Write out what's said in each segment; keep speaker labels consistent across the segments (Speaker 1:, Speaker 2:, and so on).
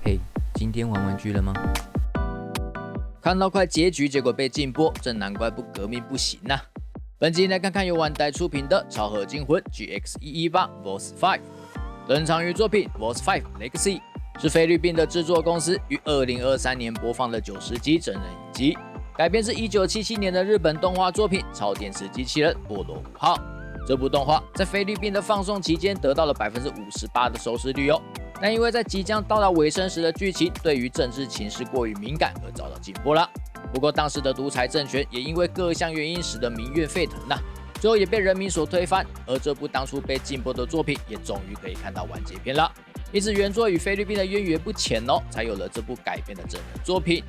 Speaker 1: 嘿，今天玩玩具了嗎？看到快結局，結果被禁播，真難怪不革命不行啊！本集來看看由萬代出品的《超合金魂 GX118 Voz 5》。登場於作品《Voz 5 Legacy》，是菲律賓的制作公司於2023年播放的90集真人影集，改編自1977年的日本動畫作品《超電磁機器人波羅5號》。這部動畫在菲律賓的放送期間得到了58%的收視率哦。但因為在即將到達尾聲時的劇情對於政治情勢過於敏感而遭到禁播了。不過當時的獨裁政權也因為各項原因使得民怨沸騰啊，最後也被人民所推翻。而這部當初被禁播的作品也終於可以看到完結篇了。因此原作與菲律賓的淵源不淺哦，才有了這部改編的真人作品。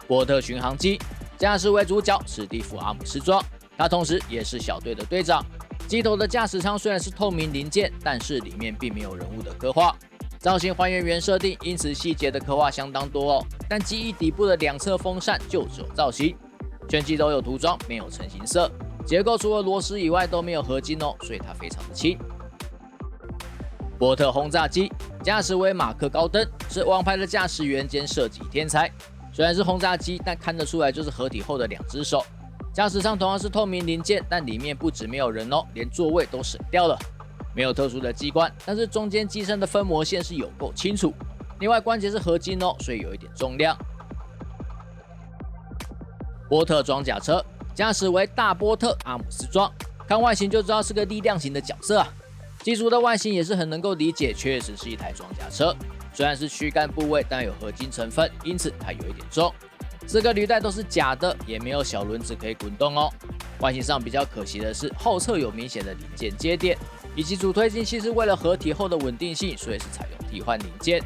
Speaker 1: 波特巡航機駕駛為主角史蒂夫·阿姆斯壯，他同時也是小隊的隊長。機頭的駕駛艙雖然是透明零件，但是裡面並沒有人物的刻畫，造型還原原設定，因此細節的刻畫相當多哦。但機翼底部的兩側風扇就只有造型，全機都有塗裝，沒有成型色。結構除了螺絲以外都沒有合金哦，所以它非常的輕。波特轟炸機駕駛為馬克·高登，是王牌的駕駛員兼射擊天才。雖然是轟炸機，但看得出來就是合體後的兩隻手。駕駛艙同樣是透明零件，但裡面不止沒有人哦，連座位都省掉了。沒有特殊的機關，但是中間機身的分模線是有夠清楚。另外關節是合金哦，所以有一點重量。波特裝甲車駕駛為大波特阿姆斯壯，看外形就知道是個力量型的角色啊。機組的外形也是很能夠理解，確實是一台裝甲車。雖然是軀幹部位，但有合金成分，因此它有一點重。4個履帶都是假的，也沒有小輪子可以滾動哦。外形上比較可惜的是後側有明顯的零件接點，以及主推進器是為了合體後的穩定性，所以是採用替換零件。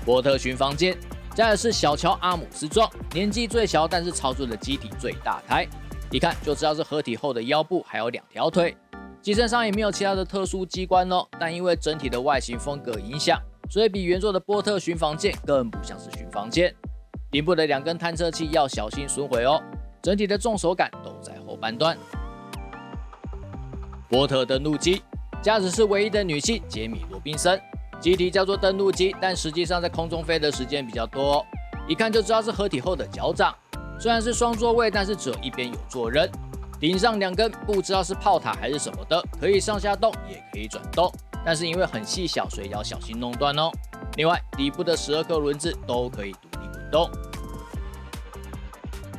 Speaker 1: 波特巡防艦駕的是小喬阿姆斯壯，年紀最小，但是操作的機體最大台，一看就知道是合體後的腰部還有2條腿。機身上也沒有其他的特殊機關哦，但因為整體的外形風格影響，所以比原作的波特巡防艦更不像是巡防艦。頂部的2根探測器要小心損毀哦，整體的重手感都在後半段。波特登陸機駕駛是唯一的女性傑米羅賓森，機體叫做登陸機，但實際上在空中飛的時間比較多哦，一看就知道是合體後的腳掌。雖然是雙座位，但是只有一邊有坐人，頂上2根不知道是炮塔還是什麼的，可以上下動也可以轉動，但是因為很細小，所以要小心弄斷哦。另外底部的12顆輪子都可以獨立滾動。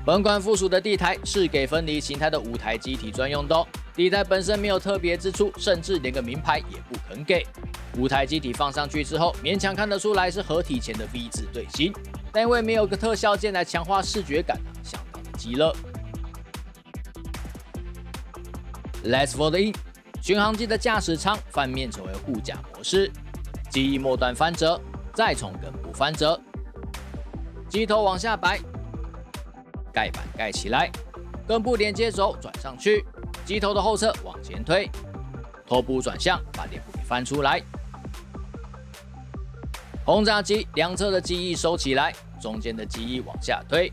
Speaker 1: 本款附屬的地台是給分離形態的5台機體專用的哦，地台本身沒有特別之處，甚至連個名牌也不肯給。5台機體放上去之後，勉強看得出來是合體前的 V 字隊形，但因為沒有個特效鍵來強化視覺感，相當的雞肋。Let's for the in， 巡航機的駕駛艙翻面成為護甲模式，機翼末端翻折，再從根部翻折，機頭往下擺，蓋板蓋起來，根部連接軸轉上去，機頭的後側往前推，頭部轉向，把臉部給翻出來。轟炸機兩側的機翼收起來，中間的機翼往下推，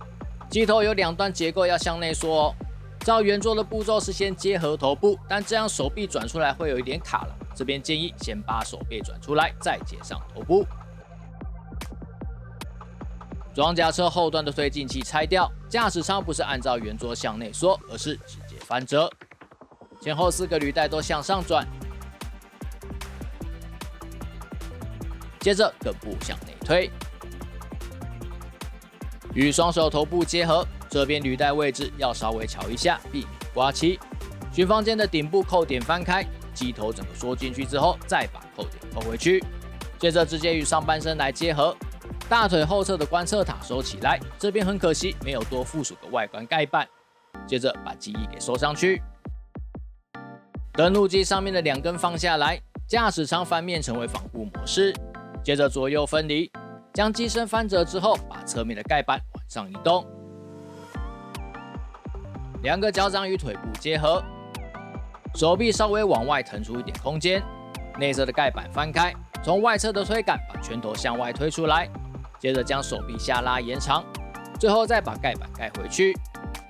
Speaker 1: 機頭有2段結構要向內縮哦。照原作的步驟是先結合頭部，但這樣手臂轉出來會有一點卡了。這邊建議先把手臂轉出來，再接上頭部。裝甲車後端的推進器拆掉，駕駛艙不是按照原作向內縮，而是直接翻折。前後4個履帶都向上轉，接着根部向內推，與雙手頭部結合。這邊履帶位置要稍微喬一下，避免刮漆。巡防艦的頂部扣點翻開，機頭整個縮進去之後，再把扣點扣回去。接着直接與上半身來結合，大腿後側的觀測塔收起來。這邊很可惜沒有多附屬的外觀蓋板。接着把機翼給收上去。登陸機上面的2根放下來，駕駛艙翻面成為防護模式。接着左右分離，將機身翻折之後，把側面的蓋板往上移動。2個腳掌與腿部結合，手臂稍微往外騰出一點空間，內側的蓋板翻開，從外側的推桿把拳頭向外推出來，接着將手臂下拉延長，最後再把蓋板蓋回去，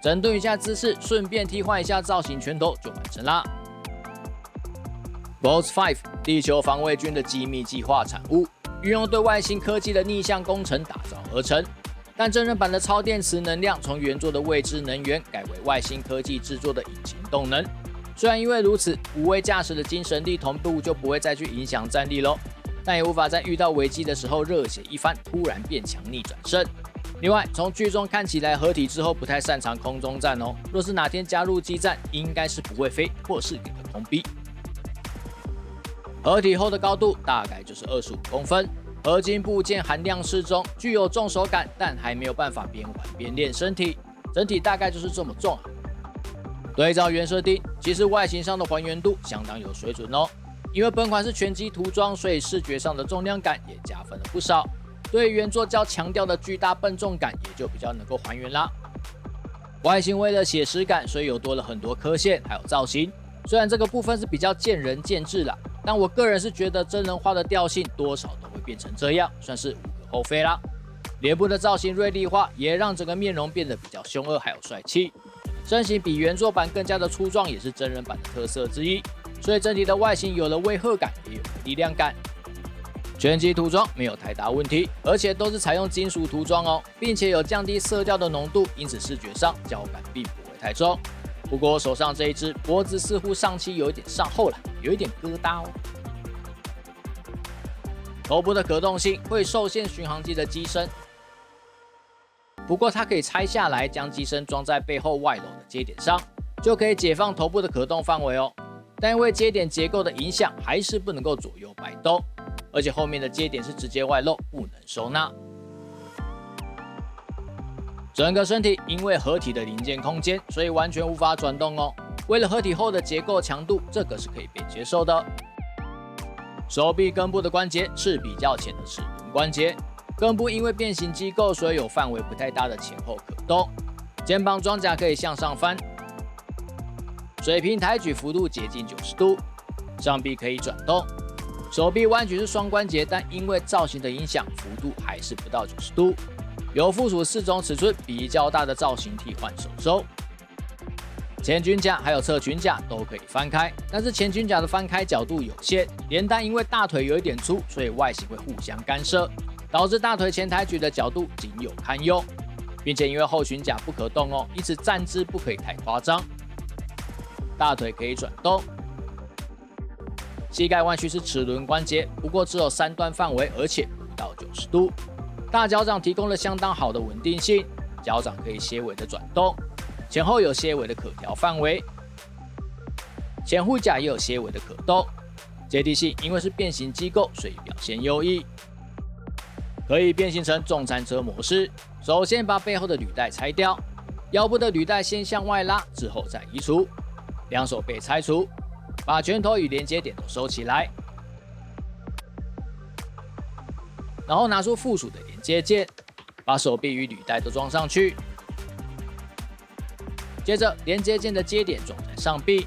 Speaker 1: 整頓一下姿勢，順便替換一下造型，拳頭就完成啦。Vault 5地球防衛軍的機密計劃產物，運用對外星科技的逆向工程打造而成。但真人版的超電磁能量從原作的未知能源改為外星科技制作的引擎動能。雖然因為如此，無畏駕駛的精神力同步就不會再去影響戰力咯，但也無法在遇到危機的時候熱血一番，突然變強逆轉勝。另外，從劇中看起來合體之後不太擅長空中戰哦，若是哪天加入機戰，應該是不會飛，或是給個空逼。合體後的高度大概就是25公分，合金部件含量適中，具有重手感，但還沒有辦法邊玩邊練身體，整體大概就是這麼重啊。對照原設定，其實外形上的還原度相當有水準哦。因為本款是全機塗裝，所以視覺上的重量感也加分了不少。對於原作較強調的巨大笨重感，也就比較能夠還原啦。外形為了寫實感，所以有多了很多刻線，還有造型。雖然這個部分是比較見仁見智啦，但我個人是覺得真人化的調性多少都會變成這樣，算是無可厚非啦。臉部的造型銳利化，也讓整個面容變得比較兇惡還有帥氣。身形比原作版更加的粗壯，也是真人版的特色之一。所以整體的外形有了威嚇感，也有了力量感。全機塗裝沒有太大問題，而且都是採用金屬塗裝哦，並且有降低色調的濃度，因此視覺上膠感並不會太重。不過手上這一只脖子似乎上漆有一點上厚了，有一點疙瘩哦。頭部的可動性會受限巡航機的機身，不過它可以拆下來，將機身裝在背後外露的接點上，就可以解放頭部的可動範圍哦。但因為接點結構的影響，還是不能夠左右擺動。而且後面的接點是直接外露，不能收納。整個身體因為合體的零件空間，所以完全無法轉動哦。為了合體後的結構強度，這個是可以被接受的。手臂根部的關節是比較淺的齒輪關節，根部因為變形機構，所以有範圍不太大的前後可動。肩膀裝甲可以向上翻，水平抬舉幅度接近90度，上臂可以轉動。手臂彎舉是雙關節，但因為造型的影響，幅度還是不到90度。有附屬4種尺寸比較大的造型替換手肘。前裙甲還有側裙甲都可以翻開，但是前裙甲的翻開角度有限，連帶因為大腿有一點粗，所以外形會互相干涉，導致大腿前抬舉的角度僅有堪用，並且因為後裙甲不可動哦，因此站姿不可以太誇張。大腿可以轉動。膝蓋彎曲是齒輪關節，不過只有3段範圍，而且不到90度。大腳掌提供了相當好的穩定性，腳掌可以些微的轉動，前後有些微的可調範圍。前護甲也有些微的可動，接地性因為是變形機構，所以表現優異。可以變形成重戰車模式，首先把背後的履帶拆掉，腰部的履帶先向外拉，之後再移除，两手被拆除。把拳頭與連接點都收起來，然後拿出附屬的連接件，把手臂與履帶都裝上去。接着，連接件的接點裝在上臂，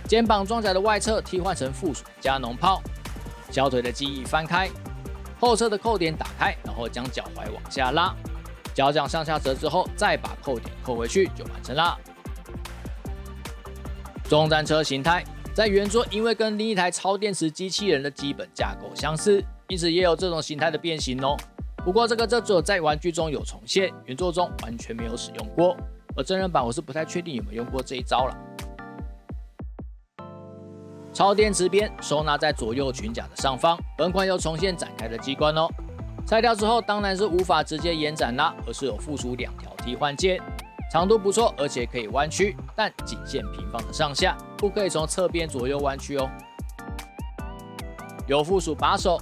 Speaker 1: 肩膀裝甲的外側替換成附屬的加農炮，小腿的機翼翻開，後側的扣點打開，然後將腳踝往下拉，腳掌向下折之後，再把扣點扣回去就完成啦。重戰車形態在原作因為跟另一台超電磁機器人的基本架構相似，因此也有這種形態的變形哦。不過這只有在玩具中有重現，原作中完全沒有使用過。而真人版我是不太確定有沒有用過這一招了。超電磁鞭收納在左右裙甲的上方，本款有重現展開的機關哦。拆掉之後當然是無法直接延展啦，而是有附屬2條替換件。長度不錯，而且可以彎曲，但僅限平放的上下，不可以從側邊左右彎曲哦。有附屬把手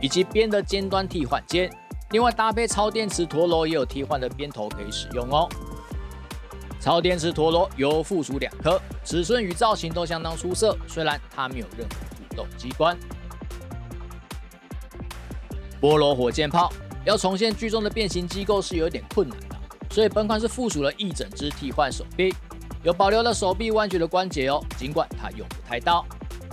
Speaker 1: 以及鞭的尖端替換件，另外搭配超電磁陀螺也有替換的鞭頭可以使用哦。超電磁陀螺有附屬2顆，尺寸與造型都相當出色，雖然它沒有任何互動機關。波羅火箭炮要重現劇中的變形機構是有點困難的。所以本款是附屬了一整只替換手臂，有保留了手臂彎曲的關節哦，儘管它用不太到。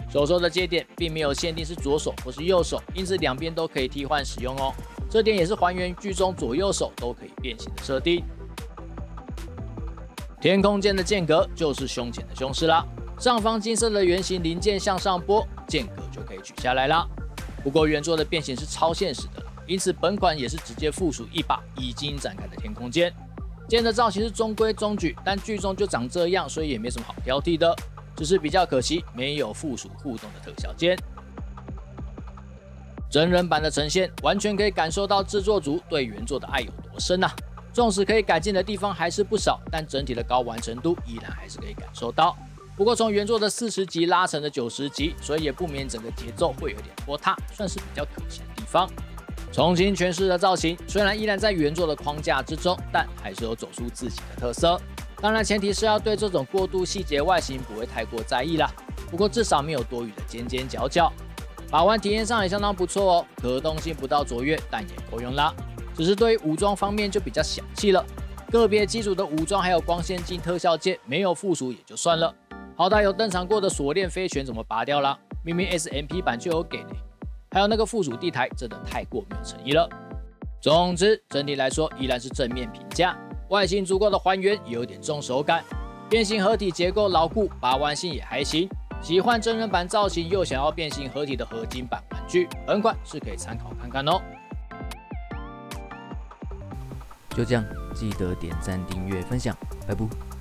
Speaker 1: 手肘的接點並沒有限定是左手或是右手，因此兩邊都可以替換使用哦。這點也是還原劇中左右手都可以變形的設定。天空間的間隔就是胸前的胸式啦，上方金色的圓形零件向上撥，間隔就可以取下來啦。不過原作的變形是超現實的，因此本款也是直接附屬一把已經展開的天空劍。剑的造型是中規中矩，但劇中就長這樣，所以也沒什麼好挑剔的。只是比較可惜，沒有附屬互動的特效劍。真人版的呈現，完全可以感受到制作組對原作的愛有多深啊！縱使可以改進的地方還是不少，但整體的高完成度依然還是可以感受到。不過從原作的40集拉成了90集，所以也不免整個節奏會有點拖沓，算是比較可惜的地方。重新詮釋的造型，雖然依然在原作的框架之中，但還是有走出自己的特色。當然前提是要對這種過度細節外形不會太過在意啦。不過至少沒有多餘的尖尖角角，把玩體驗上也相當不錯哦。可動性不到卓越，但也夠用啦。只是對於武裝方面就比較小氣了，個別機組的武裝還有光線鏡特效劍沒有附屬也就算了，好歹有登場過的鎖鏈飛拳怎麼拔掉啦？明明 SMP 版就有給呢。還有那個附屬地台真的太過沒有誠意了。總之整體來說依然是正面評價，外形足夠的還原，也有點重手感，變形合體結構牢固，把玩性也還行。喜歡真人版造型又想要變形合體的合金版玩具，本款是可以參考看看哦。
Speaker 2: 就這樣，記得點讚、訂閱、分享，拜拜。